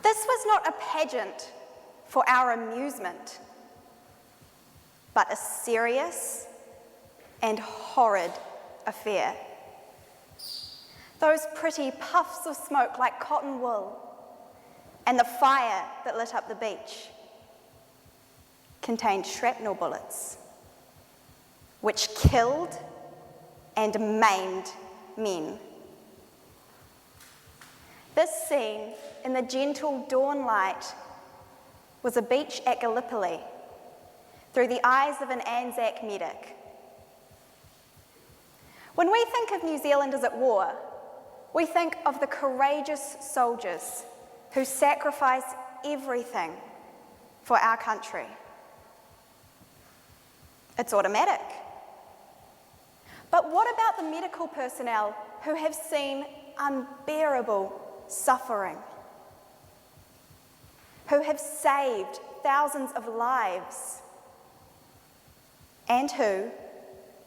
This was not a pageant for our amusement, but a serious and horrid affair. Those pretty puffs of smoke like cotton wool and the fire that lit up the beach contained shrapnel bullets, which killed and maimed men. This scene in the gentle dawn light was a beach at Gallipoli through the eyes of an Anzac medic. When we think of New Zealanders at war, we think of the courageous soldiers who sacrifice everything for our country. It's automatic. But what about the medical personnel who have seen unbearable suffering, who have saved thousands of lives, and who,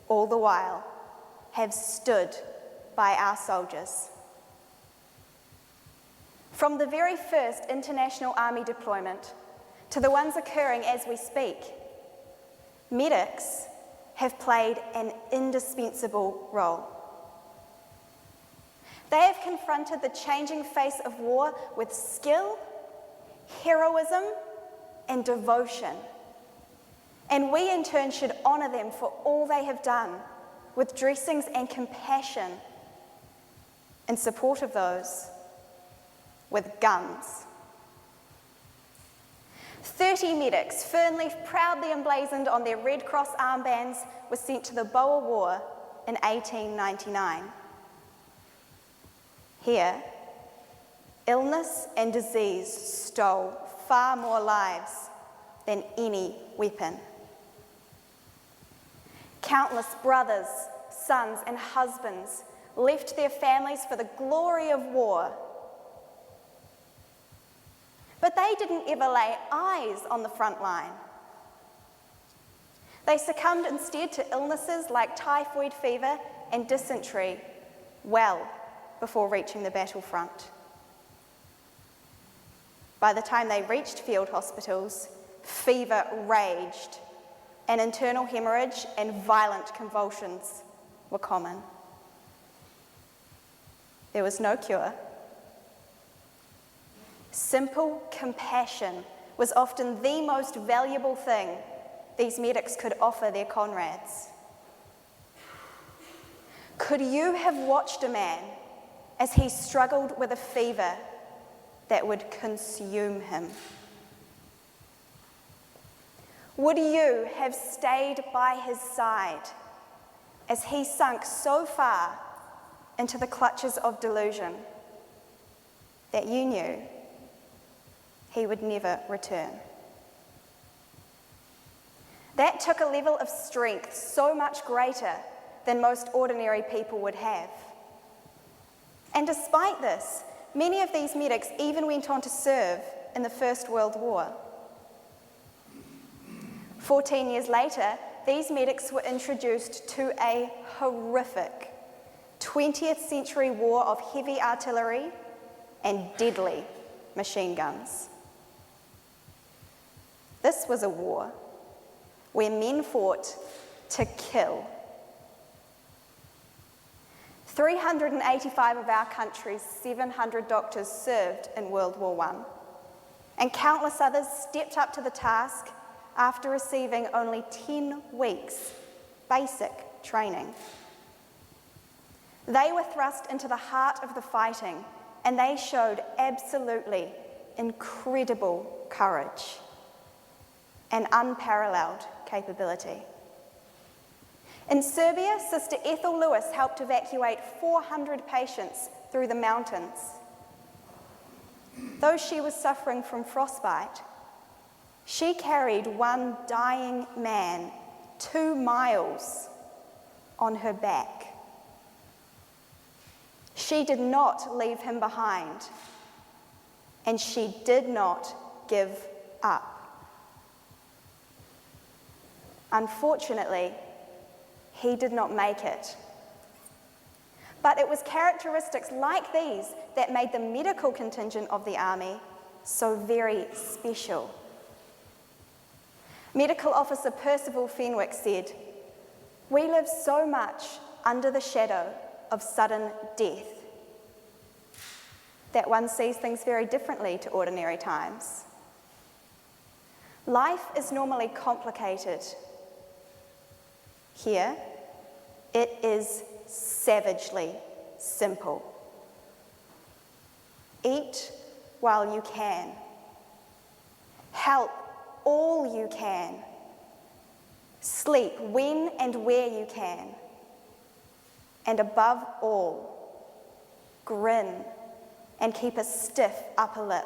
all the while, have stood by our soldiers? From the very first International Army deployment to the ones occurring as we speak, medics have played an indispensable role. They have confronted the changing face of war with skill, heroism, and devotion. And we in turn should honour them for all they have done with dressings and compassion in support of those with guns. 30 medics, fern leaf proudly emblazoned on their Red Cross armbands, were sent to the Boer War in 1899. Here, illness and disease stole far more lives than any weapon. Countless brothers, sons, and husbands left their families for the glory of war. But they didn't ever lay eyes on the front line. They succumbed instead to illnesses like typhoid fever and dysentery well before reaching the battlefront. By the time they reached field hospitals, fever raged, and internal hemorrhage and violent convulsions were common. There was no cure. Simple compassion was often the most valuable thing these medics could offer their comrades. Could you have watched a man as he struggled with a fever that would consume him? Would you have stayed by his side as he sunk so far into the clutches of delusion that you knew he would never return? That took a level of strength so much greater than most ordinary people would have. And despite this, many of these medics even went on to serve in the First World War. 14 years later, these medics were introduced to a horrific 20th century war of heavy artillery and deadly machine guns. This was a war where men fought to kill. 385 of our country's 700 doctors served in World War I, and countless others stepped up to the task after receiving only 10 weeks basic training. They were thrust into the heart of the fighting, and they showed absolutely incredible courage and unparalleled capability. In Serbia, Sister Ethel Lewis helped evacuate 400 patients through the mountains. Though she was suffering from frostbite, she carried one dying man 2 miles on her back. She did not leave him behind, and she did not give up. Unfortunately, he did not make it. But it was characteristics like these that made the medical contingent of the army so very special. Medical Officer Percival Fenwick said, "We live so much under the shadow of sudden death that one sees things very differently to ordinary times. Life is normally complicated. Here, it is savagely simple. Eat while you can. Help all you can. Sleep when and where you can. And above all, grin and keep a stiff upper lip."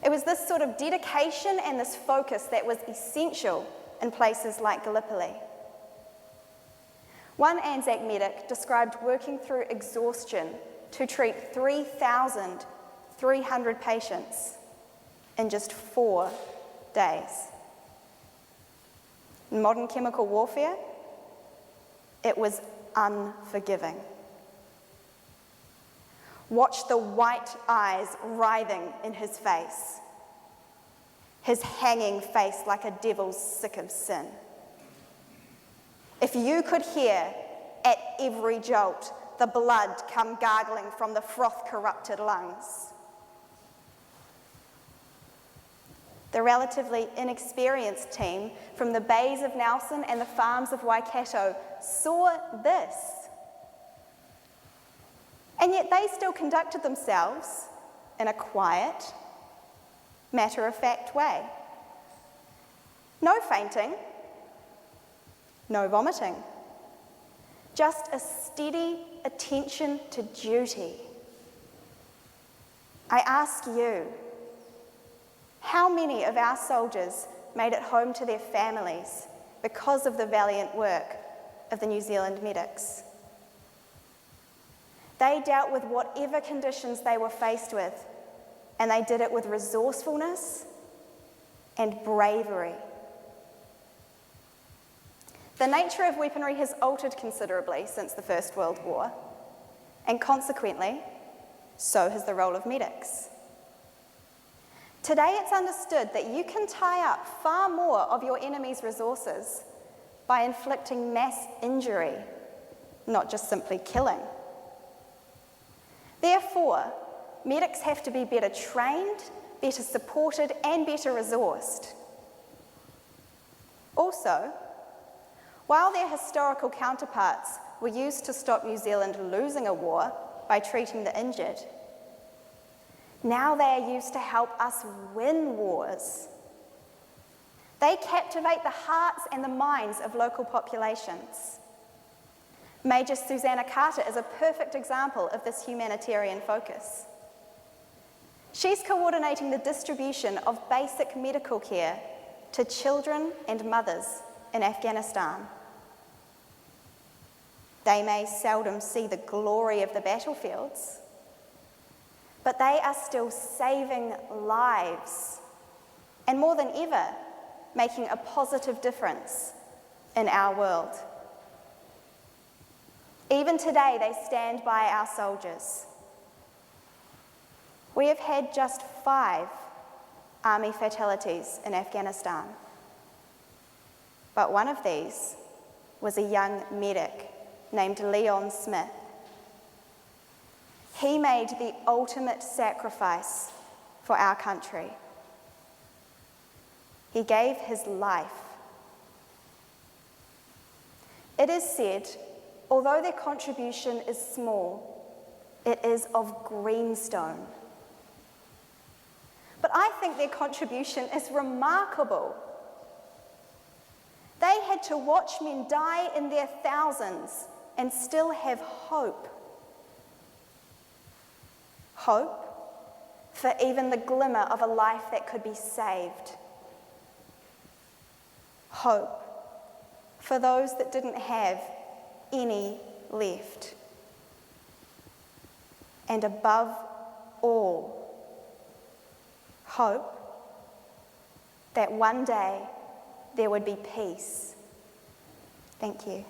It was this sort of dedication and this focus that was essential in places like Gallipoli. One Anzac medic described working through exhaustion to treat 3,300 patients in just 4 days. In modern chemical warfare, it was unforgiving. Watch the white eyes writhing in his face, his hanging face like a devil's sick of sin. If you could hear at every jolt the blood come gargling from the froth-corrupted lungs. The relatively inexperienced team from the bays of Nelson and the farms of Waikato saw this. And yet they still conducted themselves in a quiet, matter-of-fact way. No fainting, no vomiting, just a steady attention to duty. I ask you, how many of our soldiers made it home to their families because of the valiant work of the New Zealand medics? They dealt with whatever conditions they were faced with, and they did it with resourcefulness and bravery. The nature of weaponry has altered considerably since the First World War, and consequently, so has the role of medics. Today it's understood that you can tie up far more of your enemy's resources by inflicting mass injury, not just simply killing. Therefore, medics have to be better trained, better supported, and better resourced. Also, while their historical counterparts were used to stop New Zealand losing a war by treating the injured, now they are used to help us win wars. They captivate the hearts and the minds of local populations. Major Susanna Carter is a perfect example of this humanitarian focus. She's coordinating the distribution of basic medical care to children and mothers in Afghanistan. They may seldom see the glory of the battlefields, but they are still saving lives, and more than ever, making a positive difference in our world. Even today, they stand by our soldiers. We have had just 5 army fatalities in Afghanistan, but one of these was a young medic named Leon Smith. He made the ultimate sacrifice for our country. He gave his life. It is said, although their contribution is small, it is of greenstone. But I think their contribution is remarkable. They had to watch men die in their thousands and still have hope. Hope for even the glimmer of a life that could be saved. Hope for those that didn't have any left. And above all, hope that one day there would be peace. Thank you.